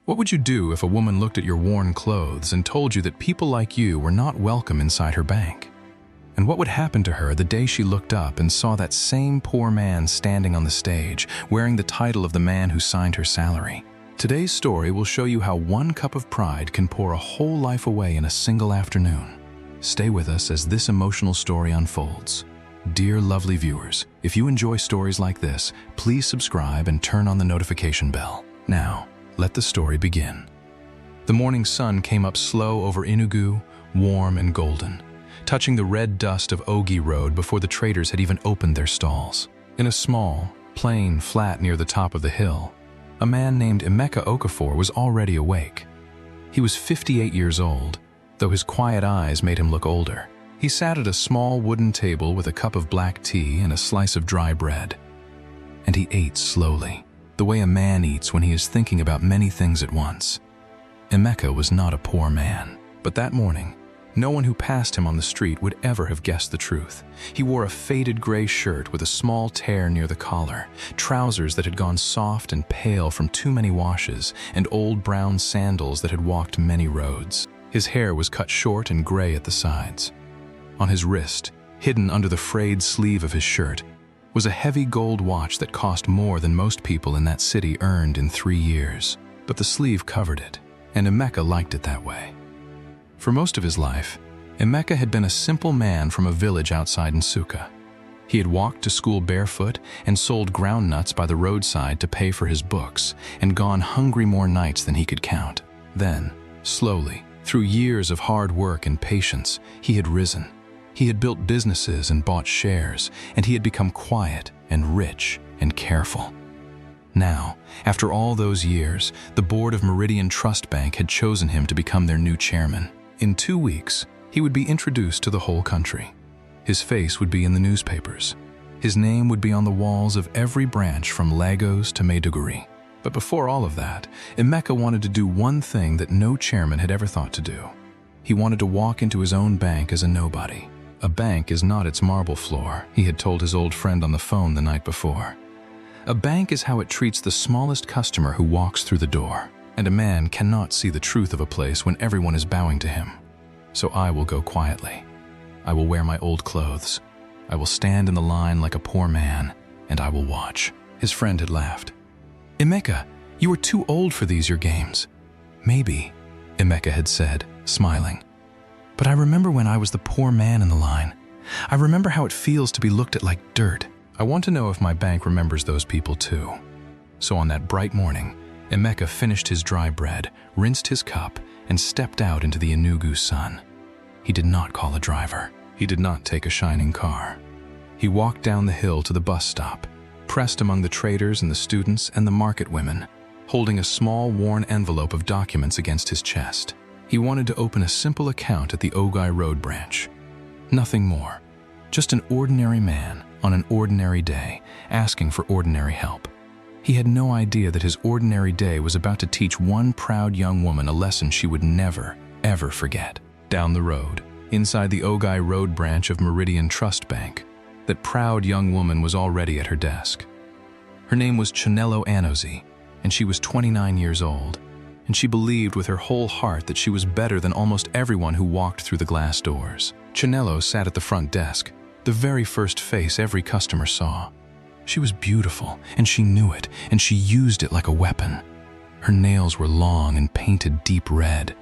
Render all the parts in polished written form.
What would you do if a woman looked at your worn clothes and told you that people like you were not welcome inside her bank? And what would happen to her the day she looked up and saw that same poor man standing on the stage, wearing the title of the man who signed her salary? Today's story will show you how one cup of pride can pour a whole life away in a single afternoon. Stay with us as this emotional story unfolds. Dear lovely viewers, if you enjoy stories like this, please subscribe and turn on the notification bell. Now, let the story begin. The morning sun came up slow over Enugu, warm and golden, touching the red dust of Ogi Road before the traders had even opened their stalls. In a small, plain flat near the top of the hill, a man named Emeka Okafor was already awake. He was 58 years old, though his quiet eyes made him look older. He sat at a small wooden table with a cup of black tea and a slice of dry bread. And he ate slowly, the way a man eats when he is thinking about many things at once. Emeka was not a poor man, but that morning, no one who passed him on the street would ever have guessed the truth. He wore a faded gray shirt with a small tear near the collar, trousers that had gone soft and pale from too many washes, and old brown sandals that had walked many roads. His hair was cut short and gray at the sides. On his wrist, hidden under the frayed sleeve of his shirt, was a heavy gold watch that cost more than most people in that city earned in 3 years. But the sleeve covered it, and Emeka liked it that way. For most of his life, Emeka had been a simple man from a village outside Nsukka. He had walked to school barefoot and sold ground nuts by the roadside to pay for his books, and gone hungry more nights than he could count. Then, slowly, through years of hard work and patience, he had risen. He had built businesses and bought shares, and he had become quiet and rich and careful. Now, after all those years, the board of Meridian Trust Bank had chosen him to become their new chairman. In 2 weeks, he would be introduced to the whole country. His face would be in the newspapers. His name would be on the walls of every branch from Lagos to Maiduguri. But before all of that, Emeka wanted to do one thing that no chairman had ever thought to do. He wanted to walk into his own bank as a nobody. A bank is not its marble floor, he had told his old friend on the phone the night before. A bank is how it treats the smallest customer who walks through the door, and a man cannot see the truth of a place when everyone is bowing to him. So I will go quietly. I will wear my old clothes. I will stand in the line like a poor man, and I will watch. His friend had laughed. Emeka, you are too old for these your games. Maybe, Emeka had said, smiling. But I remember when I was the poor man in the line. I remember how it feels to be looked at like dirt. I want to know if my bank remembers those people too. So on that bright morning, Emeka finished his dry bread, rinsed his cup, and stepped out into the Enugu sun. He did not call a driver. He did not take a shining car. He walked down the hill to the bus stop, pressed among the traders and the students and the market women, holding a small worn envelope of documents against his chest. He wanted to open a simple account at the Ogi Road branch. Nothing more. Just an ordinary man on an ordinary day, asking for ordinary help. He had no idea that his ordinary day was about to teach one proud young woman a lesson she would never, ever forget. Down the road, inside the Ogi Road branch of Meridian Trust Bank, that proud young woman was already at her desk. Her name was Chinelo Anozie, and she was 29 years old. And she believed with her whole heart that she was better than almost everyone who walked through the glass doors. Chinelo sat at the front desk, the very first face every customer saw. She was beautiful, and she knew it, and she used it like a weapon. Her nails were long and painted deep red.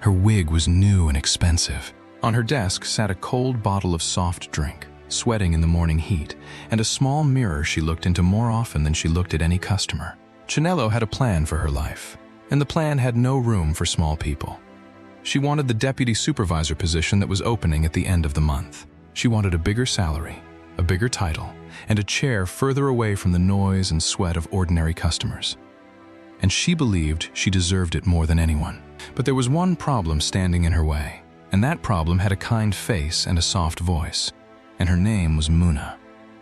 Her wig was new and expensive. On her desk sat a cold bottle of soft drink, sweating in the morning heat, and a small mirror she looked into more often than she looked at any customer. Chinelo had a plan for her life. And the plan had no room for small people. She wanted the deputy supervisor position that was opening at the end of the month. She wanted a bigger salary, a bigger title, and a chair further away from the noise and sweat of ordinary customers. And she believed she deserved it more than anyone. But there was one problem standing in her way, and that problem had a kind face and a soft voice. And her name was Muna.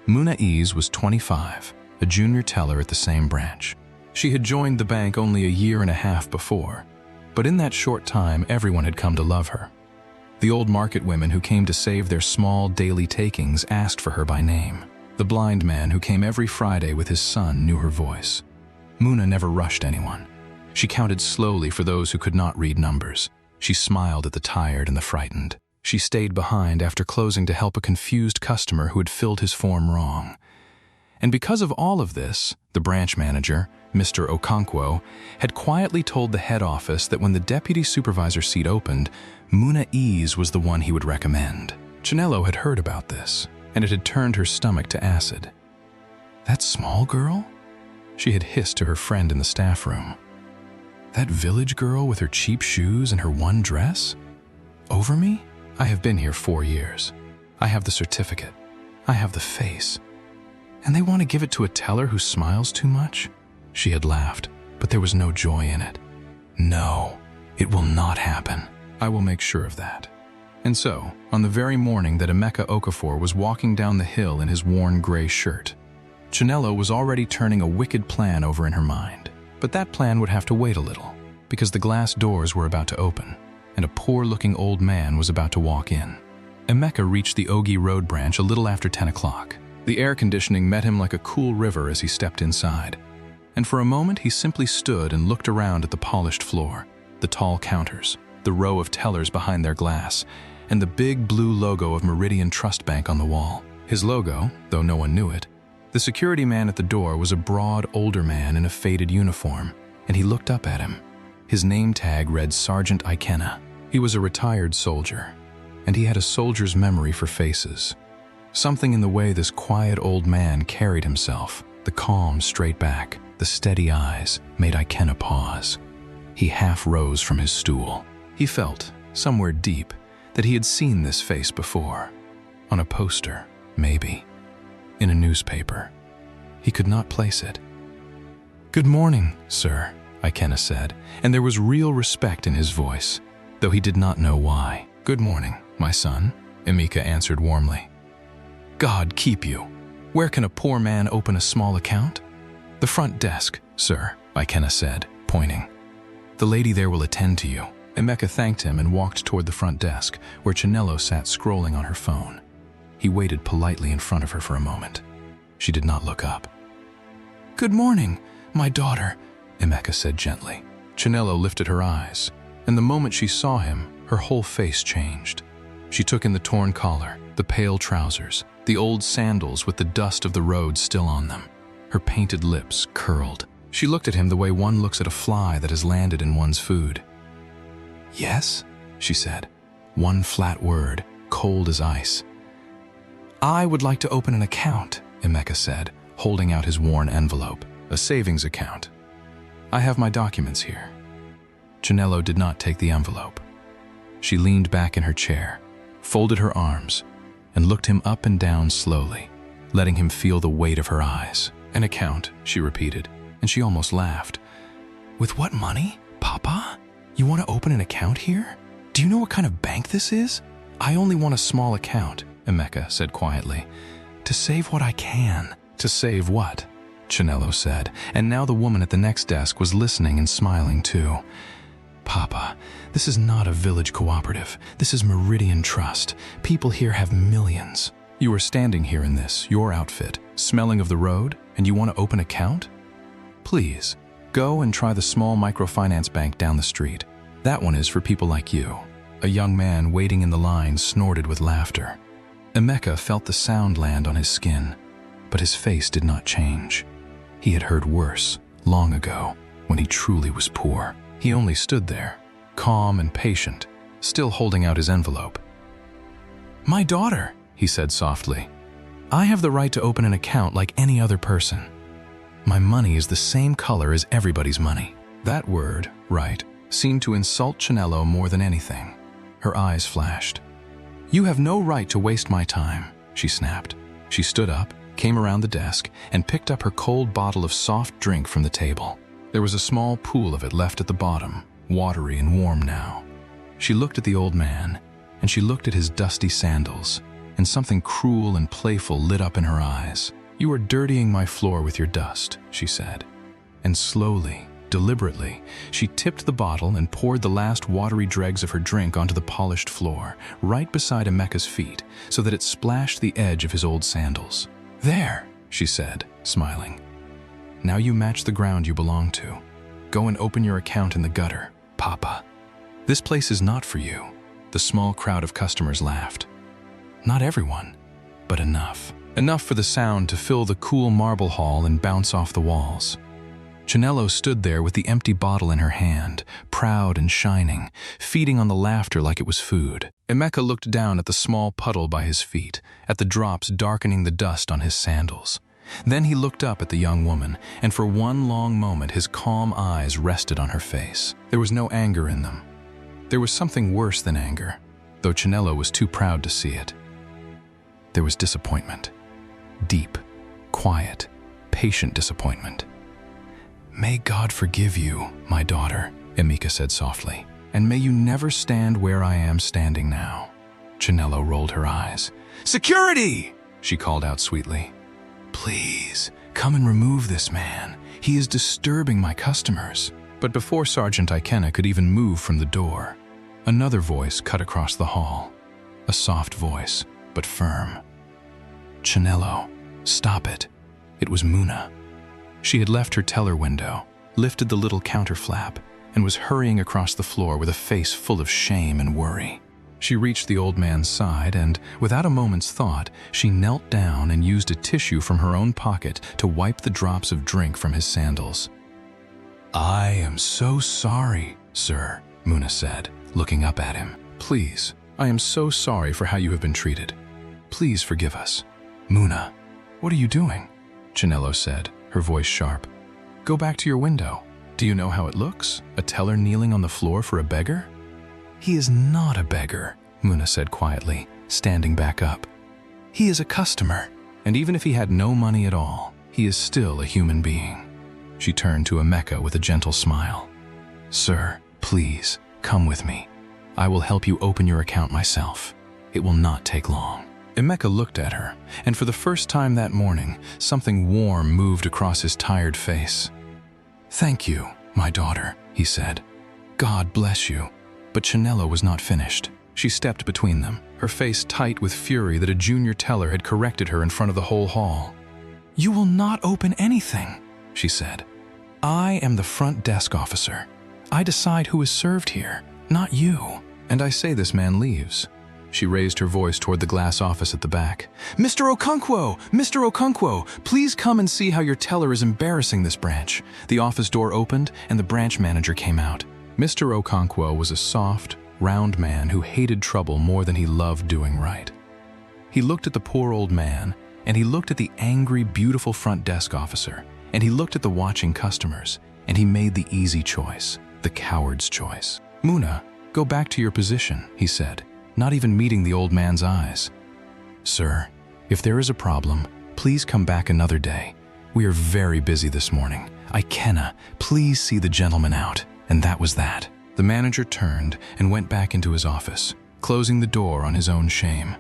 Muna Ease was 25, a junior teller at the same branch. She had joined the bank only a year and a half before, but in that short time everyone had come to love her. The old market women who came to save their small daily takings asked for her by name. The blind man who came every Friday with his son knew her voice. Muna never rushed anyone. She counted slowly for those who could not read numbers. She smiled at the tired and the frightened. She stayed behind after closing to help a confused customer who had filled his form wrong. And because of all of this, the branch manager, Mr. Okonkwo, had quietly told the head office that when the deputy supervisor seat opened, Muna Ease was the one he would recommend. Chinelo had heard about this, and it had turned her stomach to acid. That small girl? She had hissed to her friend in the staff room. That village girl with her cheap shoes and her one dress? Over me? I have been here 4 years. I have the certificate. I have the face. And they want to give it to a teller who smiles too much? She had laughed, but there was no joy in it. No, it will not happen. I will make sure of that. And so, on the very morning that Emeka Okafor was walking down the hill in his worn gray shirt, Chinelo was already turning a wicked plan over in her mind. But that plan would have to wait a little, because the glass doors were about to open, and a poor-looking old man was about to walk in. Emeka reached the Ogi Road branch a little after 10 o'clock. The air conditioning met him like a cool river as he stepped inside. And for a moment he simply stood and looked around at the polished floor, the tall counters, the row of tellers behind their glass, and the big blue logo of Meridian Trust Bank on the wall. His logo, though no one knew it. The security man at the door was a broad, older man in a faded uniform, and he looked up at him. His name tag read Sergeant Ikena. He was a retired soldier, and he had a soldier's memory for faces. Something in the way this quiet old man carried himself, the calm straight back, the steady eyes, made Ikena pause. He half rose from his stool. He felt, somewhere deep, that he had seen this face before. On a poster, maybe. In a newspaper. He could not place it. "Good morning, sir," Ikena said, and there was real respect in his voice, though he did not know why. "Good morning, my son," Emeka answered warmly. "God keep you. Where can a poor man open a small account?" "The front desk, sir," Ikena said, pointing. "The lady there will attend to you." Emeka thanked him and walked toward the front desk, where Chinelo sat scrolling on her phone. He waited politely in front of her for a moment. She did not look up. "Good morning, my daughter," Emeka said gently. Chinelo lifted her eyes, and the moment she saw him, her whole face changed. She took in the torn collar, the pale trousers, the old sandals with the dust of the road still on them. Her painted lips curled. She looked at him the way one looks at a fly that has landed in one's food. "Yes," she said, one flat word, cold as ice. "I would like to open an account," Emeka said, holding out his worn envelope. "A savings account. I have my documents here." Chinelo did not take the envelope. She leaned back in her chair, folded her arms, and looked him up and down slowly, letting him feel the weight of her eyes. "An account," she repeated, and she almost laughed. "With what money, Papa? You want to open an account here? Do you know what kind of bank this is?" "I only want a small account," Emeka said quietly. "To save what I can." "To save what?" Chinelo said, and now the woman at the next desk was listening and smiling too. "Papa, this is not a village cooperative. This is Meridian Trust. People here have millions. You are standing here in this, your outfit, smelling of the road, and you want to open an account? Please, go and try the small microfinance bank down the street. That one is for people like you." A young man waiting in the line snorted with laughter. Emeka felt the sound land on his skin, but his face did not change. He had heard worse, long ago, when he truly was poor. He only stood there, calm and patient, still holding out his envelope. "My daughter," he said softly, "I have the right to open an account like any other person. My money is the same color as everybody's money." That word, right, seemed to insult Chinelo more than anything. Her eyes flashed. "You have no right to waste my time," she snapped. She stood up, came around the desk, and picked up her cold bottle of soft drink from the table. There was a small pool of it left at the bottom, watery and warm now. She looked at the old man, and she looked at his dusty sandals, and something cruel and playful lit up in her eyes. "You are dirtying my floor with your dust," she said. And slowly, deliberately, she tipped the bottle and poured the last watery dregs of her drink onto the polished floor, right beside Emeka's feet, so that it splashed the edge of his old sandals. "There," she said, smiling. "Now you match the ground you belong to. Go and open your account in the gutter, Papa. This place is not for you." The small crowd of customers laughed. Not everyone, but enough. Enough for the sound to fill the cool marble hall and bounce off the walls. Chinello stood there with the empty bottle in her hand, proud and shining, feeding on the laughter like it was food. Emeka looked down at the small puddle by his feet, at the drops darkening the dust on his sandals. Then he looked up at the young woman, and for one long moment his calm eyes rested on her face. There was no anger in them. There was something worse than anger, though Chinello was too proud to see it. There was disappointment. Deep, quiet, patient disappointment. "May God forgive you, my daughter," Emeka said softly, "and may you never stand where I am standing now." Chinello rolled her eyes. "Security!" she called out sweetly. "Please, come and remove this man. He is disturbing my customers." But before Sergeant Ikenna could even move from the door, another voice cut across the hall. A soft voice, but firm. "Chinello, stop it." It was Muna. She had left her teller window, lifted the little counter flap, and was hurrying across the floor with a face full of shame and worry. She reached the old man's side and, without a moment's thought, she knelt down and used a tissue from her own pocket to wipe the drops of drink from his sandals. "I am so sorry, sir," Muna said, looking up at him. "Please, I am so sorry for how you have been treated. Please forgive us." "Muna, what are you doing?" Chinello said, her voice sharp. "Go back to your window. Do you know how it looks? A teller kneeling on the floor for a beggar?" "He is not a beggar," Muna said quietly, standing back up. "He is a customer, and even if he had no money at all, he is still a human being." She turned to Emeka with a gentle smile. "Sir, please, come with me. I will help you open your account myself. It will not take long." Emeka looked at her, and for the first time that morning, something warm moved across his tired face. "Thank you, my daughter," he said. "God bless you." But Chinello was not finished. She stepped between them, her face tight with fury that a junior teller had corrected her in front of the whole hall. "You will not open anything," she said. "I am the front desk officer. I decide who is served here, not you. And I say this man leaves." She raised her voice toward the glass office at the back. "Mr. Okonkwo! Mr. Okonkwo! Please come and see how your teller is embarrassing this branch." The office door opened, and the branch manager came out. Mr. Okonkwo was a soft, round man who hated trouble more than he loved doing right. He looked at the poor old man, and he looked at the angry, beautiful front desk officer, and he looked at the watching customers, and he made the easy choice, the coward's choice. "Muna, go back to your position," he said, not even meeting the old man's eyes. "Sir, if there is a problem, please come back another day. We are very busy this morning. Ikenna, please see the gentleman out." And that was that. The manager turned and went back into his office, closing the door on his own shame.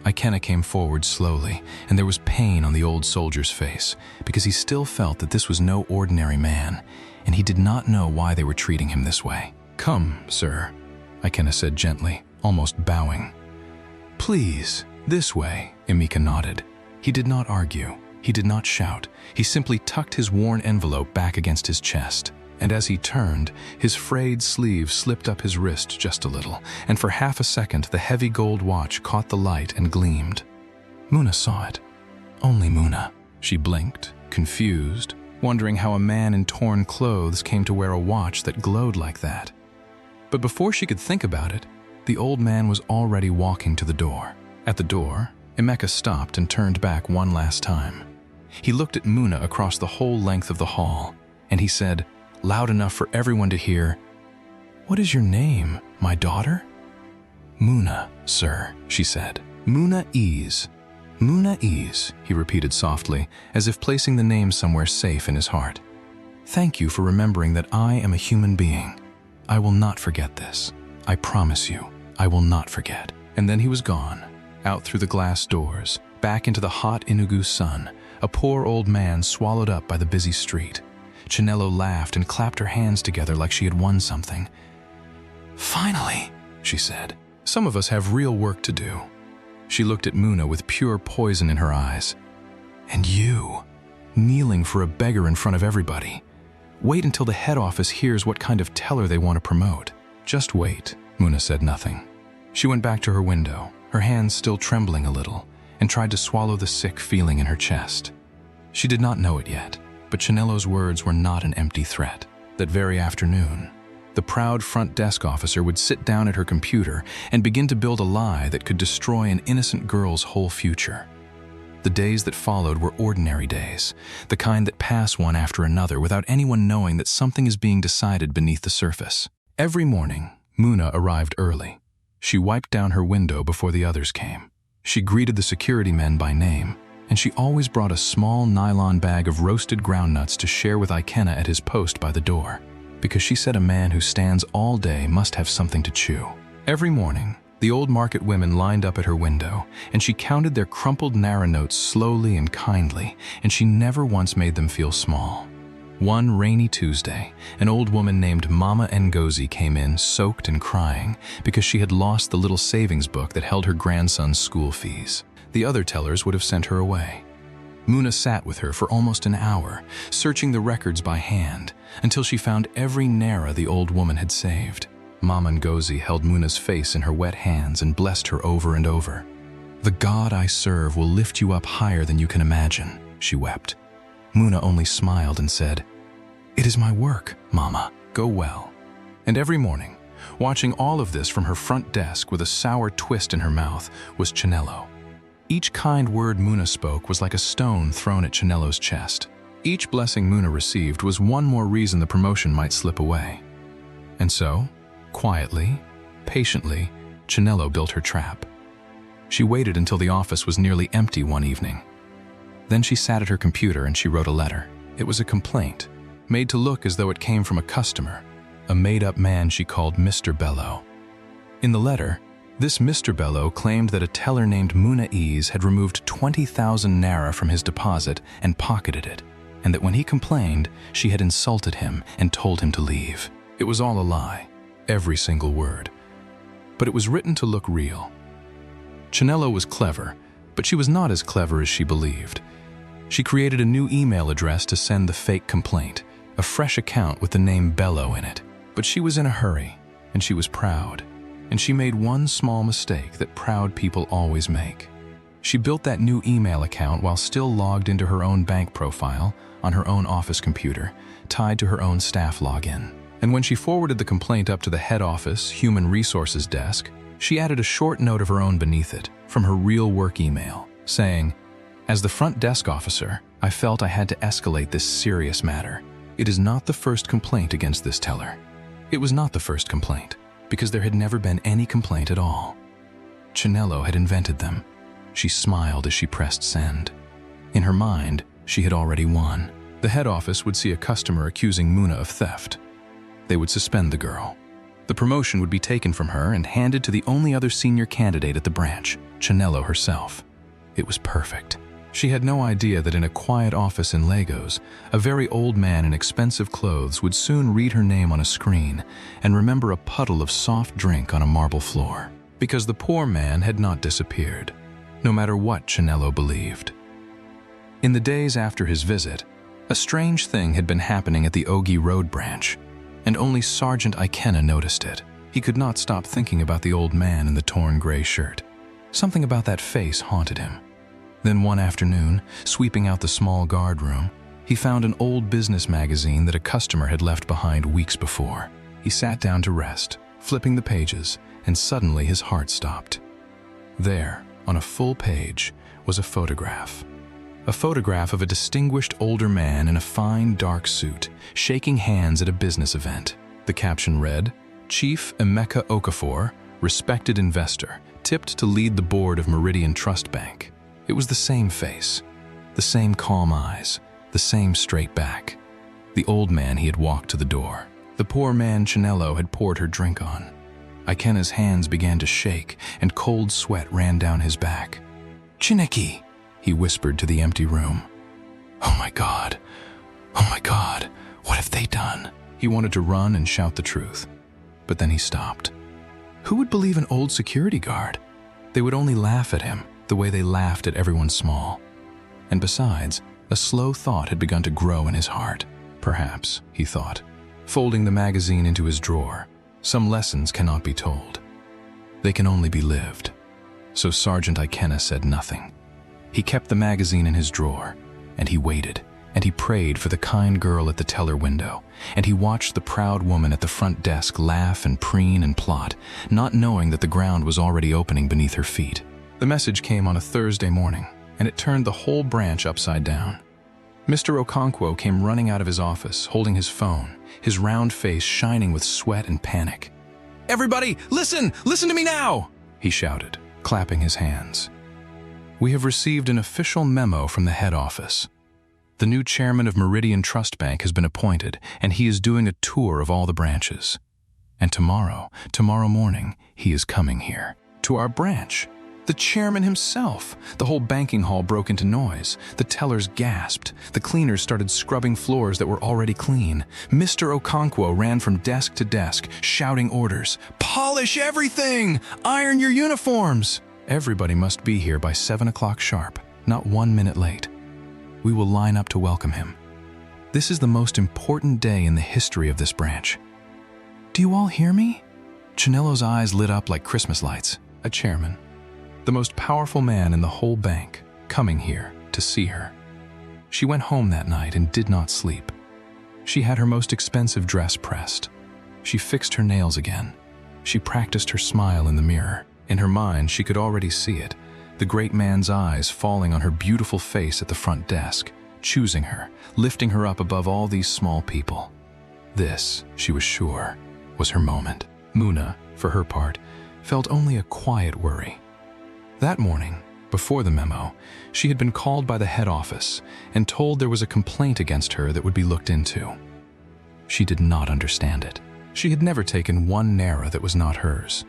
Ikenna came forward slowly, and there was pain on the old soldier's face, because he still felt that this was no ordinary man, and he did not know why they were treating him this way. "Come, sir," Ikenna said gently, almost bowing. "Please, this way," Emeka nodded. He did not argue. He did not shout. He simply tucked his worn envelope back against his chest. And as he turned, his frayed sleeve slipped up his wrist just a little, and for half a second the heavy gold watch caught the light and gleamed. Muna saw it. Only Muna. She blinked, confused, wondering how a man in torn clothes came to wear a watch that glowed like that. But before she could think about it, the old man was already walking to the door. At the door, Emeka stopped and turned back one last time. He looked at Muna across the whole length of the hall, and he said, loud enough for everyone to hear, "What is your name, my daughter?" "Muna, sir," she said. "Muna Ease." "Muna Ease," he repeated softly, as if placing the name somewhere safe in his heart. "Thank you for remembering that I am a human being. I will not forget this. I promise you, I will not forget." And then he was gone, out through the glass doors, back into the hot Enugu sun, a poor old man swallowed up by the busy street. Chinello laughed and clapped her hands together like she had won something. "Finally," she said. "Some of us have real work to do." She looked at Muna with pure poison in her eyes. "And you, kneeling for a beggar in front of everybody. Wait until the head office hears what kind of teller they want to promote. Just wait. Muna said nothing. She went back to her window, her hands still trembling a little, and tried to swallow the sick feeling in her chest. She did not know it yet, but Chinello's words were not an empty threat. That very afternoon, the proud front desk officer would sit down at her computer and begin to build a lie that could destroy an innocent girl's whole future. The days that followed were ordinary days, the kind that pass one after another without anyone knowing that something is being decided beneath the surface. Every morning, Muna arrived early. She wiped down her window before the others came. She greeted the security men by name, and she always brought a small nylon bag of roasted groundnuts to share with Ikenna at his post by the door, because she said a man who stands all day must have something to chew. Every morning, the old market women lined up at her window, and she counted their crumpled Nara notes slowly and kindly, and she never once made them feel small. One rainy Tuesday, an old woman named Mama Ngozi came in, soaked and crying, because she had lost the little savings book that held her grandson's school fees. The other tellers would have sent her away. Muna sat with her for almost an hour, searching the records by hand, until she found every Nara the old woman had saved. Mama Ngozi held Muna's face in her wet hands and blessed her over and over. "The God I serve will lift you up higher than you can imagine," she wept. Muna only smiled and said, "It is my work, Mama. Go well." And every morning, watching all of this from her front desk with a sour twist in her mouth, was Chinello. Each kind word Muna spoke was like a stone thrown at Chinello's chest. Each blessing Muna received was one more reason the promotion might slip away. And so, quietly, patiently, Chinello built her trap. She waited until the office was nearly empty one evening. Then she sat at her computer and she wrote a letter. It was a complaint, made to look as though it came from a customer, a made-up man she called Mr. Bello. In the letter, this Mr. Bello claimed that a teller named Muna Ease had removed 20,000 Nara from his deposit and pocketed it, and that when he complained, she had insulted him and told him to leave. It was all a lie, every single word. But it was written to look real. Chinello was clever, but she was not as clever as she believed. She created a new email address to send the fake complaint, a fresh account with the name Bello in it. But she was in a hurry, and she was proud, and she made one small mistake that proud people always make. She built that new email account while still logged into her own bank profile on her own office computer, tied to her own staff login. And when she forwarded the complaint up to the head office human resources desk, she added a short note of her own beneath it, from her real work email, saying, "As the front desk officer, I felt I had to escalate this serious matter. It is not the first complaint against this teller." It was not the first complaint, because there had never been any complaint at all. Chinello had invented them. She smiled as she pressed send. In her mind, she had already won. The head office would see a customer accusing Muna of theft. They would suspend the girl. The promotion would be taken from her and handed to the only other senior candidate at the branch, Chinello herself. It was perfect. She had no idea that in a quiet office in Lagos, a very old man in expensive clothes would soon read her name on a screen and remember a puddle of soft drink on a marble floor. Because the poor man had not disappeared, no matter what Chinello believed. In the days after his visit, a strange thing had been happening at the Ogi Road branch, and only Sergeant Ikenna noticed it. He could not stop thinking about the old man in the torn gray shirt. Something about that face haunted him. Then one afternoon, sweeping out the small guard room, he found an old business magazine that a customer had left behind weeks before. He sat down to rest, flipping the pages, and suddenly his heart stopped. There, on a full page, was a photograph. A photograph of a distinguished older man in a fine dark suit, shaking hands at a business event. The caption read, "Chief Emeka Okafor, respected investor, tipped to lead the board of Meridian Trust Bank." It was the same face, the same calm eyes, the same straight back. The old man he had walked to the door. The poor man Chinello had poured her drink on. Ikenna's hands began to shake and cold sweat ran down his back. "Chineki," he whispered to the empty room. "Oh my God, what have they done?" He wanted to run and shout the truth, but then he stopped. Who would believe an old security guard? They would only laugh at him, the way they laughed at everyone small. And besides, a slow thought had begun to grow in his heart. Perhaps, he thought, folding the magazine into his drawer. Some lessons cannot be told. They can only be lived. So Sergeant Ikenna said nothing. He kept the magazine in his drawer, and he waited, and he prayed for the kind girl at the teller window, and he watched the proud woman at the front desk laugh and preen and plot, not knowing that the ground was already opening beneath her feet. The message came on a Thursday morning, and it turned the whole branch upside down. Mr. Okonkwo came running out of his office, holding his phone, his round face shining with sweat and panic. "Everybody, listen! Listen to me now!" he shouted, clapping his hands. "We have received an official memo from the head office. The new chairman of Meridian Trust Bank has been appointed, and he is doing a tour of all the branches. And tomorrow morning, he is coming here, to our branch. The chairman himself." The whole banking hall broke into noise. The tellers gasped. The cleaners started scrubbing floors that were already clean. Mr. Okonkwo ran from desk to desk, shouting orders. "Polish everything! Iron your uniforms!" Everybody must be here by 7 o'clock sharp, not 1 minute late. We will line up to welcome him. This is the most important day in the history of this branch. Do you all hear me? Chinello's eyes lit up like Christmas lights. A chairman, the most powerful man in the whole bank, coming here to see her. She went home that night and did not sleep. She had her most expensive dress pressed. She fixed her nails again. She practiced her smile in the mirror. In her mind, she could already see it, the great man's eyes falling on her beautiful face at the front desk, choosing her, lifting her up above all these small people. This, she was sure, was her moment. Muna, for her part, felt only a quiet worry. That morning, before the memo, she had been called by the head office and told there was a complaint against her that would be looked into. She did not understand it. She had never taken one naira that was not hers.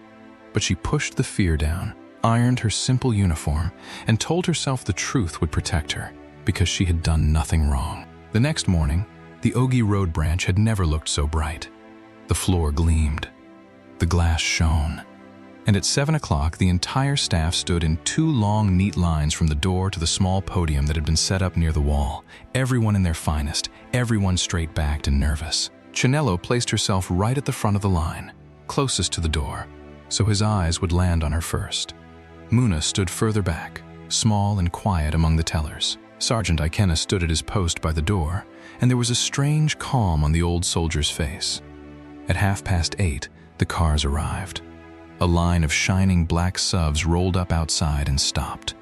But she pushed the fear down, ironed her simple uniform, and told herself the truth would protect her, because she had done nothing wrong. The next morning, the Ogi Road branch had never looked so bright. The floor gleamed. The glass shone. And at 7 o'clock, the entire staff stood in 2 long, neat lines from the door to the small podium that had been set up near the wall, everyone in their finest, everyone straight-backed and nervous. Chinello placed herself right at the front of the line, closest to the door, so his eyes would land on her first. Muna stood further back, small and quiet among the tellers. Sergeant Ikenna stood at his post by the door, and there was a strange calm on the old soldier's face. At 8:30, the cars arrived. A line of shining black SUVs rolled up outside and stopped.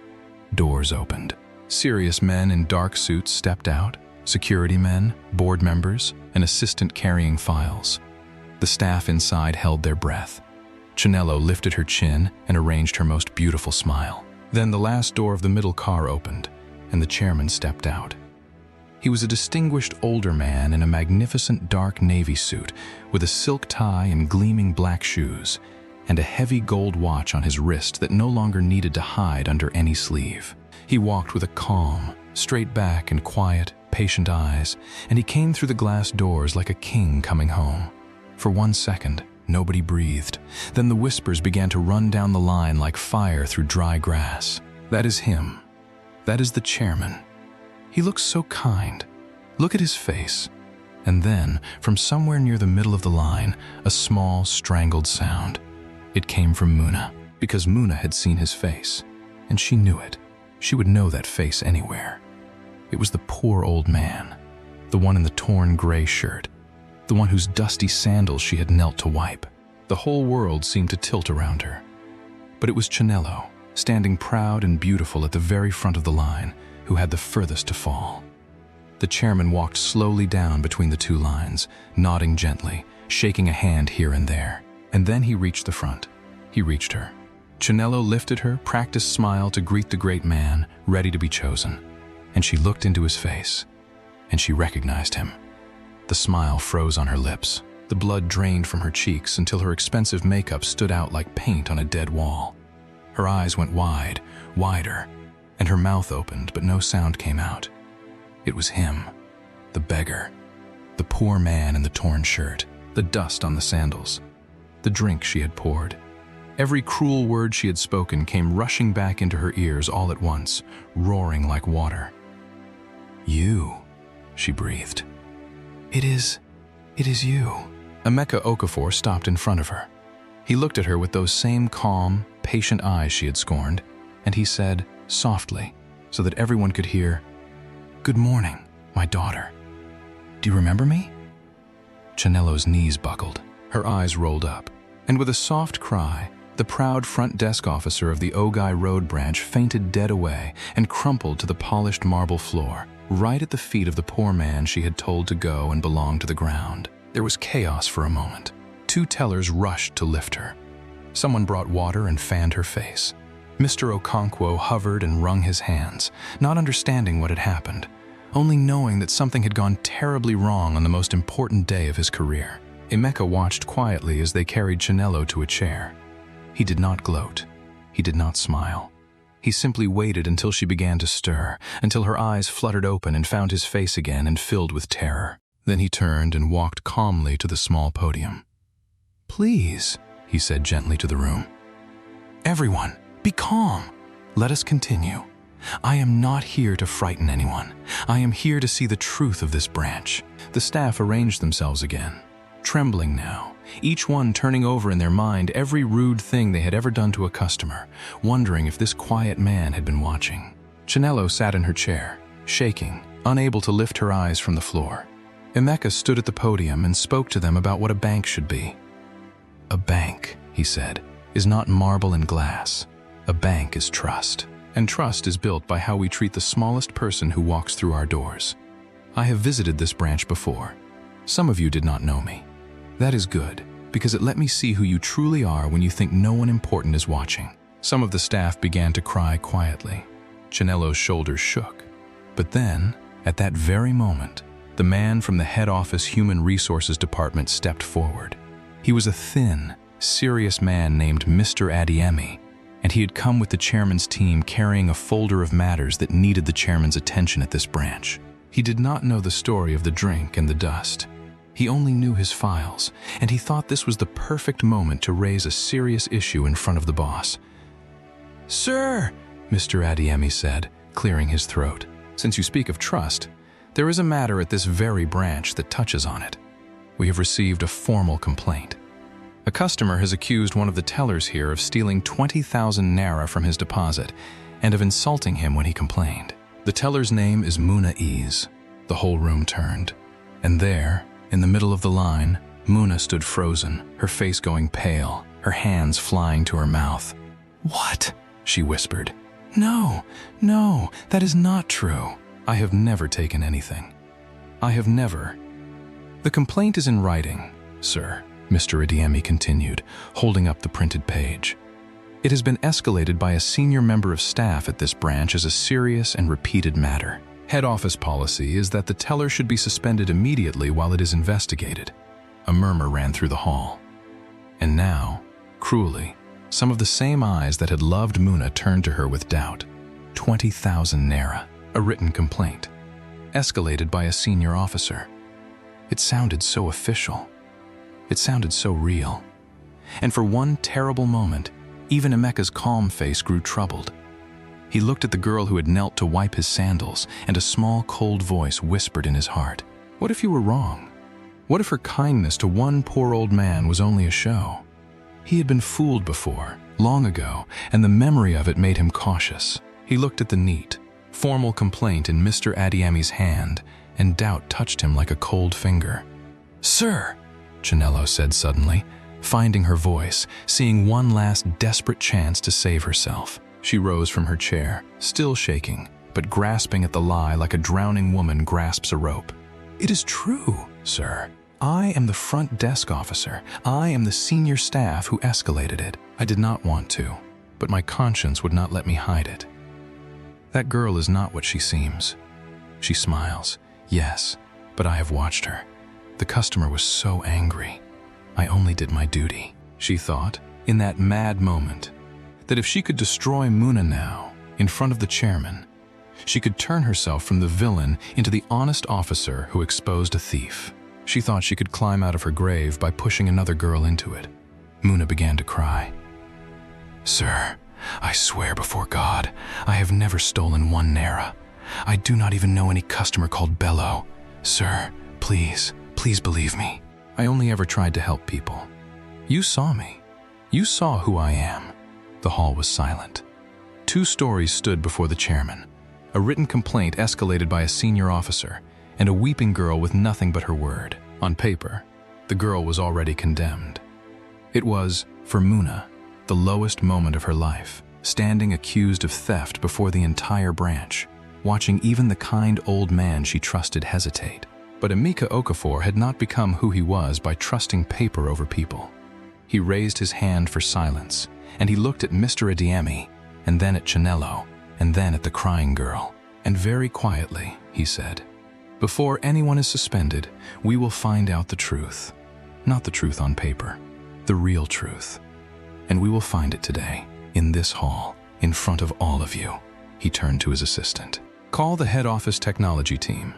Doors opened. Serious men in dark suits stepped out, security men, board members, an assistant carrying files. The staff inside held their breath. Chinello lifted her chin and arranged her most beautiful smile. Then the last door of the middle car opened, and the chairman stepped out. He was a distinguished older man in a magnificent dark navy suit with a silk tie and gleaming black shoes, and a heavy gold watch on his wrist that no longer needed to hide under any sleeve. He walked with a calm, straight back and quiet, patient eyes, and he came through the glass doors like a king coming home. For 1 second, nobody breathed. Then the whispers began to run down the line like fire through dry grass. That is him. That is the chairman. He looks so kind. Look at his face. And then, from somewhere near the middle of the line, a small, strangled sound. It came from Muna, because Muna had seen his face, and she knew it. She would know that face anywhere. It was the poor old man, the one in the torn gray shirt, the one whose dusty sandals she had knelt to wipe. The whole world seemed to tilt around her. But it was Chinello, standing proud and beautiful at the very front of the line, who had the furthest to fall. The chairman walked slowly down between the 2 lines, nodding gently, shaking a hand here and there. And then he reached the front. He reached her. Chinello lifted her practiced smile to greet the great man, ready to be chosen. And she looked into his face, and she recognized him. The smile froze on her lips. The blood drained from her cheeks until her expensive makeup stood out like paint on a dead wall. Her eyes went wide, wider, and her mouth opened, but no sound came out. It was him, the beggar, the poor man in the torn shirt, the dust on the sandals, the drink she had poured. Every cruel word she had spoken came rushing back into her ears all at once, roaring like water. "You," she breathed. It is you." Emeka Okafor stopped in front of her. He looked at her with those same calm, patient eyes she had scorned, and he said, softly, so that everyone could hear, "Good morning, my daughter. Do you remember me?" Chanelo's knees buckled, her eyes rolled up, and with a soft cry, the proud front desk officer of the Ogai Road branch fainted dead away and crumpled to the polished marble floor, right at the feet of the poor man she had told to go and belong to the ground. There was chaos for a moment. 2 tellers rushed to lift her. Someone brought water and fanned her face. Mr. Okonkwo hovered and wrung his hands, not understanding what had happened, only knowing that something had gone terribly wrong on the most important day of his career. Emeka watched quietly as they carried Chanelo to a chair. He did not gloat. He did not smile. He simply waited until she began to stir, until her eyes fluttered open and found his face again and filled with terror. Then he turned and walked calmly to the small podium. "Please," he said gently to the room. "Everyone, be calm. Let us continue. I am not here to frighten anyone. I am here to see the truth of this branch." The staff arranged themselves again, trembling now, each one turning over in their mind every rude thing they had ever done to a customer, wondering if this quiet man had been watching. Chanelo sat in her chair, shaking, unable to lift her eyes from the floor. Emeka stood at the podium and spoke to them about what a bank should be. "A bank," he said, "is not marble and glass. A bank is trust. And trust is built by how we treat the smallest person who walks through our doors. I have visited this branch before. Some of you did not know me. That is good, because it let me see who you truly are when you think no one important is watching." Some of the staff began to cry quietly. Chanelo's shoulders shook. But then, at that very moment, the man from the head office Human Resources Department stepped forward. He was a thin, serious man named Mr. Adiemi, and he had come with the chairman's team carrying a folder of matters that needed the chairman's attention at this branch. He did not know the story of the drink and the dust. He only knew his files, and he thought this was the perfect moment to raise a serious issue in front of the boss. "Sir," Mr. Adiemi said, clearing his throat, "since you speak of trust, there is a matter at this very branch that touches on it. We have received a formal complaint. A customer has accused one of the tellers here of stealing 20,000 naira from his deposit and of insulting him when he complained. The teller's name is Muna Ease." The whole room turned, and there, in the middle of the line, Muna stood frozen, her face going pale, her hands flying to her mouth. "What?" she whispered. No, that is not true. I have never taken anything. I have never." "The complaint is in writing, sir," Mr. Adiemi continued, holding up the printed page. "It has been escalated by a senior member of staff at this branch as a serious and repeated matter. Head office policy is that the teller should be suspended immediately while it is investigated." A murmur ran through the hall. And now, cruelly, some of the same eyes that had loved Muna turned to her with doubt. 20,000 naira, a written complaint, escalated by a senior officer. It sounded so official. It sounded so real. And for one terrible moment, even Emeka's calm face grew troubled. He looked at the girl who had knelt to wipe his sandals, and a small, cold voice whispered in his heart, "What if you were wrong? What if her kindness to one poor old man was only a show?" He had been fooled before, long ago, and the memory of it made him cautious. He looked at the neat, formal complaint in Mr. Adiemi's hand, and doubt touched him like a cold finger. "Sir," Chanelo said suddenly, finding her voice, seeing one last desperate chance to save herself. She rose from her chair, still shaking, but grasping at the lie like a drowning woman grasps a rope. "It is true, sir. I am the front desk officer. I am the senior staff who escalated it. I did not want to, but my conscience would not let me hide it. That girl is not what she seems. She smiles, yes, but I have watched her. The customer was so angry. I only did my duty." She thought, in that mad moment, that if she could destroy Muna now, in front of the chairman, she could turn herself from the villain into the honest officer who exposed a thief. She thought she could climb out of her grave by pushing another girl into it. Muna began to cry. "Sir, I swear before God, I have never stolen 1 naira. I do not even know any customer called Bello. Sir, please, Please believe me. I only ever tried to help people. You saw me. You saw who I am." The hall was silent. 2 stories stood before the chairman. A written complaint escalated by a senior officer, and a weeping girl with nothing but her word. On paper, the girl was already condemned. It was, for Muna, the lowest moment of her life, standing accused of theft before the entire branch, watching even the kind old man she trusted hesitate. But Emeka Okafor had not become who he was by trusting paper over people. He raised his hand for silence, and he looked at Mr. Adiemi, and then at Chinelo, and then at the crying girl. And very quietly, he said, "Before anyone is suspended, we will find out the truth. Not the truth on paper, the real truth. And we will find it today, in this hall, in front of all of you." He turned to his assistant. "Call the head office technology team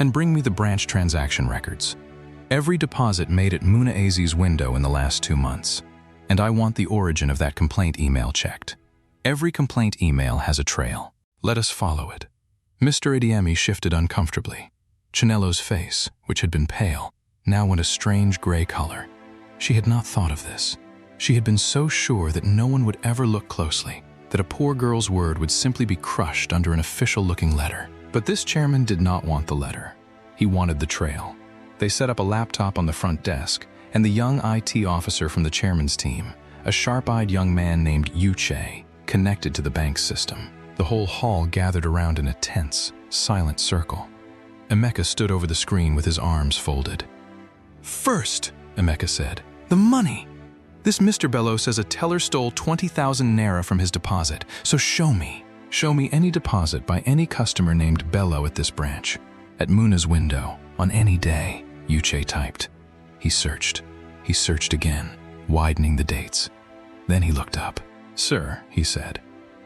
and bring me the branch transaction records. Every deposit made at Muna Azi's window in the last 2 months. And I want the origin of that complaint email checked. Every complaint email has a trail. Let us follow it." Mr. Adiemi shifted uncomfortably. Chinelo's face, which had been pale, now went a strange gray color. She had not thought of this. She had been so sure that no one would ever look closely, that a poor girl's word would simply be crushed under an official-looking letter. But this chairman did not want the letter. He wanted the trail. They set up a laptop on the front desk, and the young IT officer from the chairman's team, a sharp-eyed young man named Uche, connected to the bank's system. The whole hall gathered around in a tense, silent circle. Emeka stood over the screen with his arms folded. "First," Emeka said, "the money. This Mr. Bello says a teller stole 20,000 naira from his deposit, so show me. Show me any deposit by any customer named Bello at this branch. At Muna's window, on any day," Uche typed. He searched again, widening the dates. Then he looked up. "Sir," he said,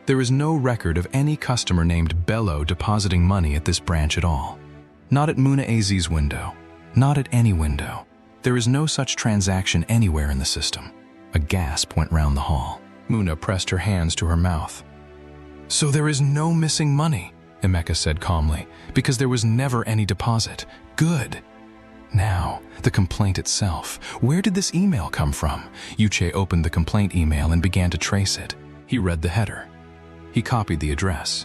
"there is no record of any customer named Bello depositing money at this branch at all. Not at Muna Azi's window. Not at any window. There is no such transaction anywhere in the system." A gasp went round the hall. Muna pressed her hands to her mouth. "So there is no missing money," Emeka said calmly, "because there was never any deposit. Good. Now, the complaint itself. Where did this email come from?" Uche opened the complaint email and began to trace it. He read the header. He copied the address.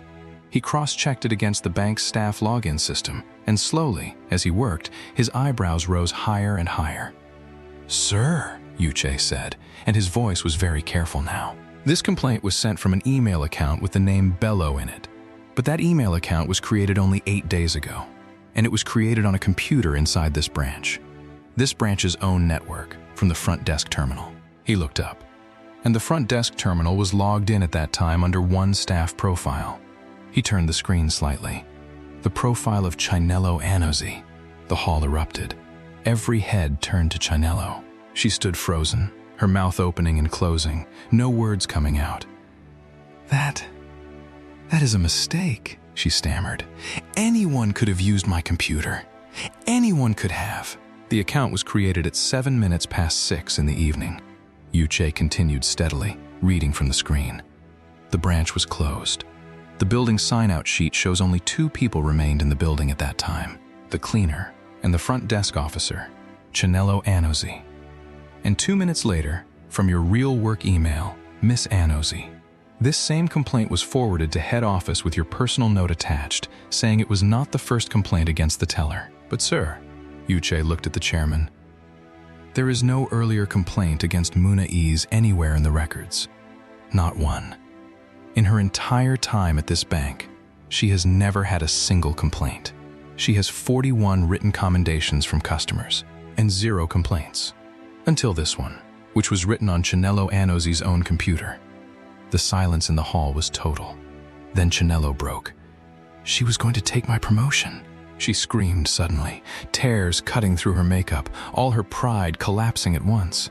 He cross-checked it against the bank's staff login system, and slowly, as he worked, his eyebrows rose higher and higher. "Sir," Uche said, and his voice was very careful now. "This complaint was sent from an email account with the name Bello in it. But that email account was created only 8 days ago, and it was created on a computer inside this branch's own network, from the front desk terminal." He looked up, and the front desk terminal was logged in at that time under one staff profile. He turned the screen slightly. The profile of Chinelo Anozi. The hall erupted. Every head turned to Chinelo. She stood frozen, her mouth opening and closing, no words coming out. That is a mistake," she stammered. "Anyone could have used my computer. Anyone could have." The account was created at 7 minutes past 6 in the evening. Uche continued steadily, reading from the screen. The branch was closed. The building sign-out sheet shows only 2 people remained in the building at that time, the cleaner and the front desk officer, Chinelo Anozi. And 2 minutes later, from your real work email, Miss Anozi, this same complaint was forwarded to head office with your personal note attached, saying it was not the first complaint against the teller. "But sir," Uche looked at the chairman, "there is no earlier complaint against Muna Aziz anywhere in the records. Not one. In her entire time at this bank, she has never had a single complaint. She has 41 written commendations from customers, and 0 complaints. Until this one, which was written on Chinelo Anozi's own computer." The silence in the hall was total. Then Chinelo broke. "She was going to take my promotion," she screamed suddenly, tears cutting through her makeup, all her pride collapsing at once.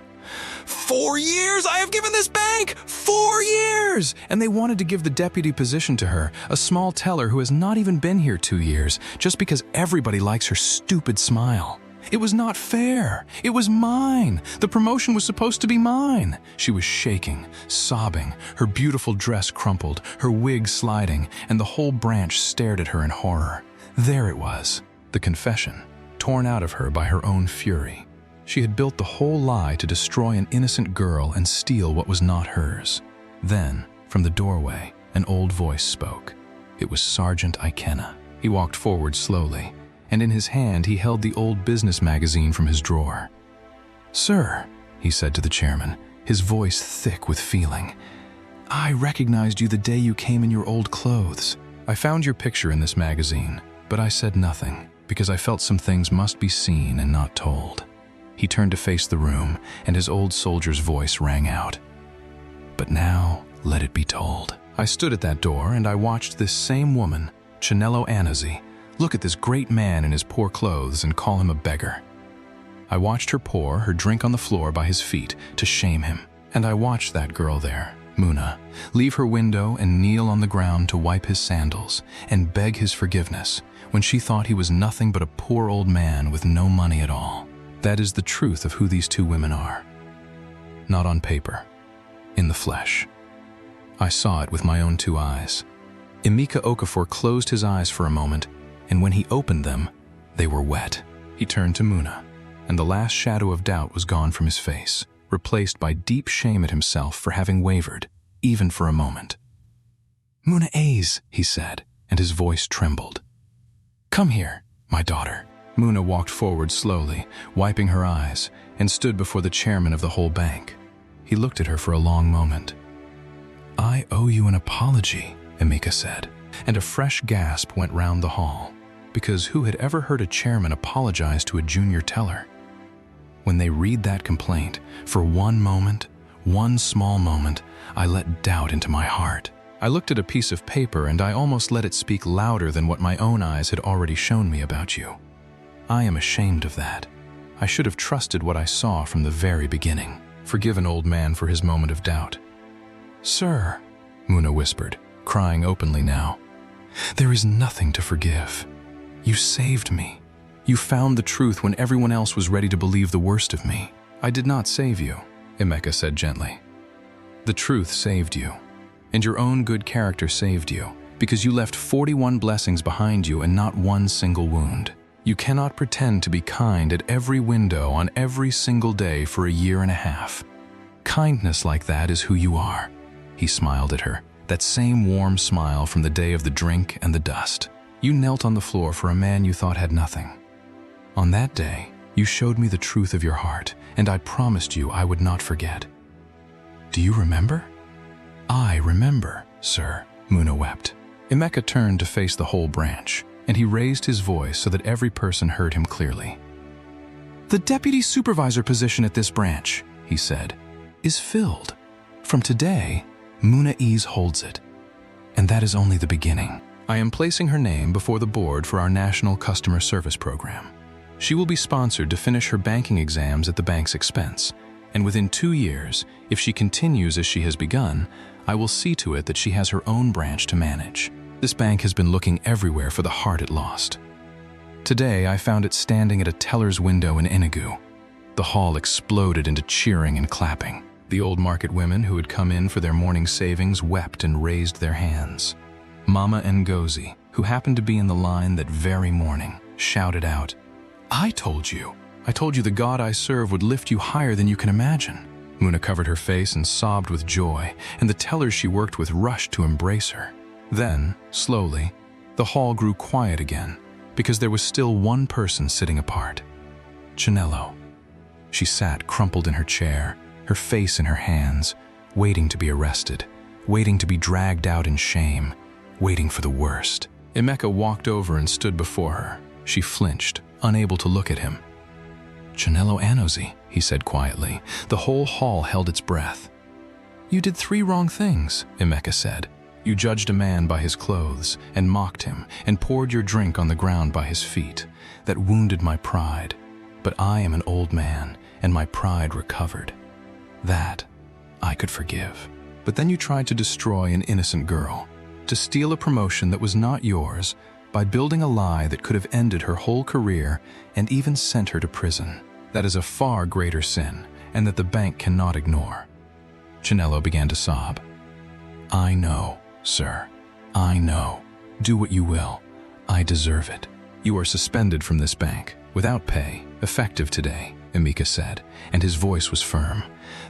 4 years I have given this bank! 4 years! And they wanted to give the deputy position to her, a small teller who has not even been here 2 years, just because everybody likes her stupid smile. It was not fair. It was mine. The promotion was supposed to be mine. She was shaking, sobbing, her beautiful dress crumpled, her wig sliding, and the whole branch stared at her in horror. There it was, the confession. torn out of her by her own fury. She had built the whole lie to destroy an innocent girl and steal what was not hers. Then, from the doorway, an old voice spoke. It was Sergeant Ikena. He walked forward slowly, and in his hand he held the old business magazine from his drawer. "Sir," he said to the chairman, his voice thick with feeling, "I recognized you the day you came in your old clothes. I found your picture in this magazine, but I said nothing, because I felt some things must be seen and not told." He turned to face the room, and his old soldier's voice rang out. "But now, let it be told." I stood at that door, and I watched this same woman, Chinelo Anozi, look at this great man in his poor clothes and call him a beggar. I watched her pour her drink on the floor by his feet to shame him, and I watched that girl there, Muna, leave her window and kneel on the ground to wipe his sandals and beg his forgiveness when she thought he was nothing but a poor old man with no money at all. That is the truth of who these two women are. Not on paper, in the flesh. I saw it with my own two eyes. Emeka Okafor closed his eyes for a moment, and when he opened them, they were wet. He turned to Muna, and the last shadow of doubt was gone from his face, replaced by deep shame at himself for having wavered, even for a moment. "Muna A's," he said, and his voice trembled. "Come here, my daughter." Muna walked forward slowly, wiping her eyes, and stood before the chairman of the whole bank. He looked at her for a long moment. "I owe you an apology," Emeka said, and a fresh gasp went round the hall, because who had ever heard a chairman apologize to a junior teller? When they read that complaint, for one moment, one small moment, I let doubt into my heart. I looked at a piece of paper and I almost let it speak louder than what my own eyes had already shown me about you. I am ashamed of that. I should have trusted what I saw from the very beginning. Forgive an old man for his moment of doubt. "Sir," Muna whispered, crying openly now, "there is nothing to forgive. You saved me. You found the truth when everyone else was ready to believe the worst of me." "I did not save you," Emeka said gently. "The truth saved you, and your own good character saved you, because you left 41 blessings behind you and not one single wound. You cannot pretend to be kind at every window on every single day for a year and a half. Kindness like that is who you are." He smiled at her, that same warm smile from the day of the drink and the dust. "You knelt on the floor for a man you thought had nothing. On that day, you showed me the truth of your heart, and I promised you I would not forget. Do you remember?" "I remember, sir," Muna wept. Emeka turned to face the whole branch, and he raised his voice so that every person heard him clearly. "The deputy supervisor position at this branch," he said, "is filled. From today, Muna Ease holds it. And that is only the beginning. I am placing her name before the board for our National Customer Service Program. She will be sponsored to finish her banking exams at the bank's expense, and within 2 years, if she continues as she has begun, I will see to it that she has her own branch to manage. This bank has been looking everywhere for the heart it lost. Today, I found it standing at a teller's window in Enugu. The hall exploded into cheering and clapping. The old market women who had come in for their morning savings wept and raised their hands. Mama Ngozi, who happened to be in the line that very morning, shouted out, I told you the God I serve would lift you higher than you can imagine." Muna covered her face and sobbed with joy, and the tellers she worked with rushed to embrace her. Then, slowly, the hall grew quiet again, because there was still one person sitting apart. Chinelo. She sat crumpled in her chair, her face in her hands, waiting to be arrested, waiting to be dragged out in shame, waiting for the worst. Emeka walked over and stood before her. She flinched, unable to look at him. "Chinelo Anozi," he said quietly. The whole hall held its breath. "You did 3 wrong things," Emeka said. "You judged a man by his clothes, and mocked him, and poured your drink on the ground by his feet. That wounded my pride. But I am an old man, and my pride recovered. That I could forgive. But then you tried to destroy an innocent girl, to steal a promotion that was not yours, by building a lie that could have ended her whole career and even sent her to prison. That is a far greater sin, and that the bank cannot ignore." Chinelo began to sob. "I know, sir. I know. Do what you will. I deserve it. You are suspended from this bank. Without pay, effective today, Emeka said, and his voice was firm.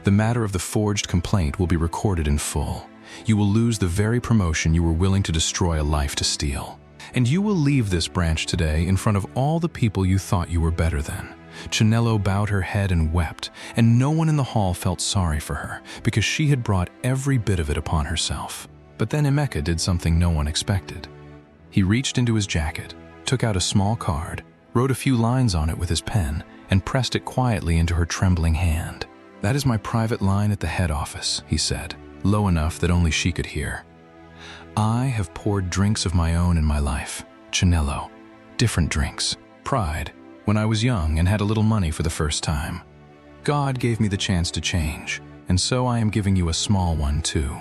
The matter of the forged complaint will be recorded in full. You will lose the very promotion you were willing to destroy a life to steal. And you will leave this branch today in front of all the people you thought you were better than. Chinelo bowed her head and wept, and no one in the hall felt sorry for her, because she had brought every bit of it upon herself. But then Emeka did something no one expected. He reached into his jacket, took out a small card, wrote a few lines on it with his pen, and pressed it quietly into her trembling hand. "That is my private line at the head office," he said, low enough that only she could hear. "I have poured drinks of my own in my life, Chinelo, different drinks, pride, when I was young and had a little money for the first time. God gave me the chance to change, and so I am giving you a small one too.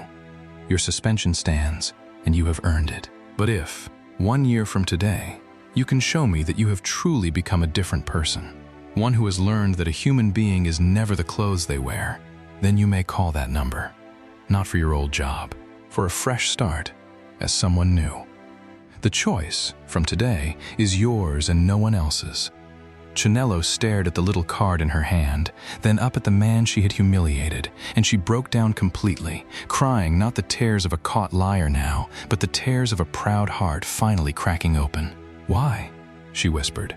Your suspension stands, and you have earned it. But if, 1 year from today, you can show me that you have truly become a different person, one who has learned that a human being is never the clothes they wear, then you may call that number. Not for your old job, for a fresh start, as someone new. The choice, from today, is yours and no one else's." Chinelo stared at the little card in her hand, then up at the man she had humiliated, and she broke down completely, crying not the tears of a caught liar now, but the tears of a proud heart finally cracking open. "Why?" she whispered.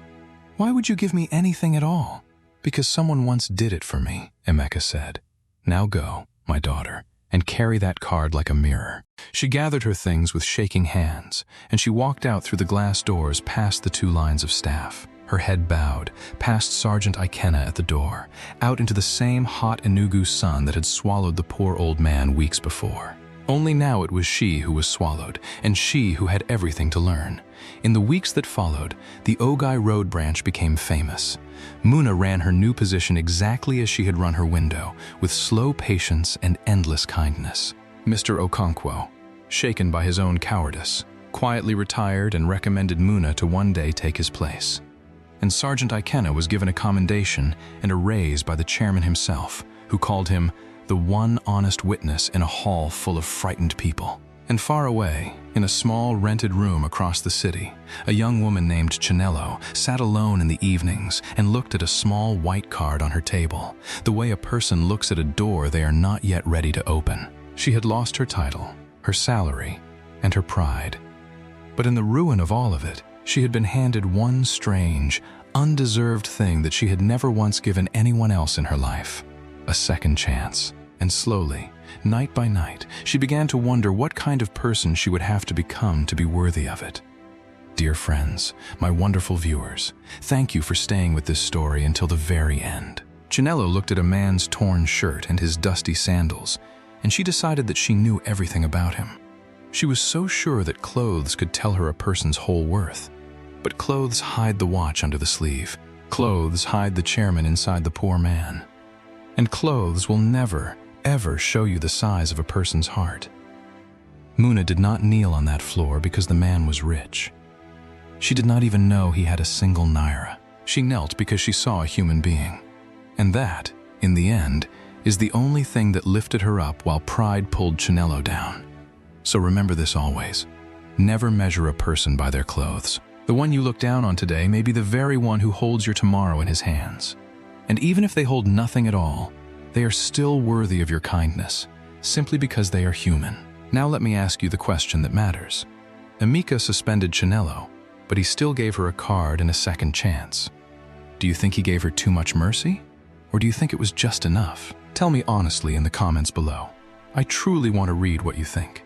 "Why would you give me anything at all?" "Because someone once did it for me," Emeka said. "Now go, my daughter, and carry that card like a mirror." She gathered her things with shaking hands, and she walked out through the glass doors past the 2 lines of staff, her head bowed, past Sergeant Ikenna at the door, out into the same hot Enugu sun that had swallowed the poor old man weeks before. Only now it was she who was swallowed, and she who had everything to learn. In the weeks that followed, the Ogai Road branch became famous. Muna ran her new position exactly as she had run her window, with slow patience and endless kindness. Mr. Okonkwo, shaken by his own cowardice, quietly retired and recommended Muna to one day take his place. And Sergeant Ikenna was given a commendation and a raise by the chairman himself, who called him the one honest witness in a hall full of frightened people. And far away, in a small rented room across the city, a young woman named Chinelo sat alone in the evenings and looked at a small white card on her table, the way a person looks at a door they are not yet ready to open. She had lost her title, her salary, and her pride. But in the ruin of all of it, she had been handed one strange, undeserved thing that she had never once given anyone else in her life: a second chance. And slowly, night by night, she began to wonder what kind of person she would have to become to be worthy of it. Dear friends, my wonderful viewers, thank you for staying with this story until the very end. Chinelo looked at a man's torn shirt and his dusty sandals, and she decided that she knew everything about him. She was so sure that clothes could tell her a person's whole worth. But clothes hide the watch under the sleeve. Clothes hide the chairman inside the poor man. And clothes will never, ever show you the size of a person's heart. Muna did not kneel on that floor because the man was rich. She did not even know he had a single naira. She knelt because she saw a human being. And that, in the end, is the only thing that lifted her up while pride pulled Chinelo down. So remember this always. Never measure a person by their clothes. The one you look down on today may be the very one who holds your tomorrow in his hands. And even if they hold nothing at all, they are still worthy of your kindness, simply because they are human. Now let me ask you the question that matters. Emeka suspended Chinelo, but he still gave her a card and a second chance. Do you think he gave her too much mercy? Or do you think it was just enough? Tell me honestly in the comments below. I truly want to read what you think.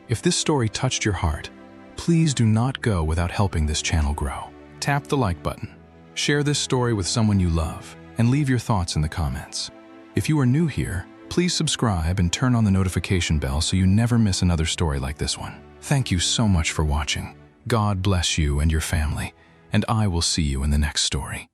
If this story touched your heart, please do not go without helping this channel grow. Tap the like button, share this story with someone you love, and leave your thoughts in the comments. If you are new here, please subscribe and turn on the notification bell so you never miss another story like this one. Thank you so much for watching. God bless you and your family, and I will see you in the next story.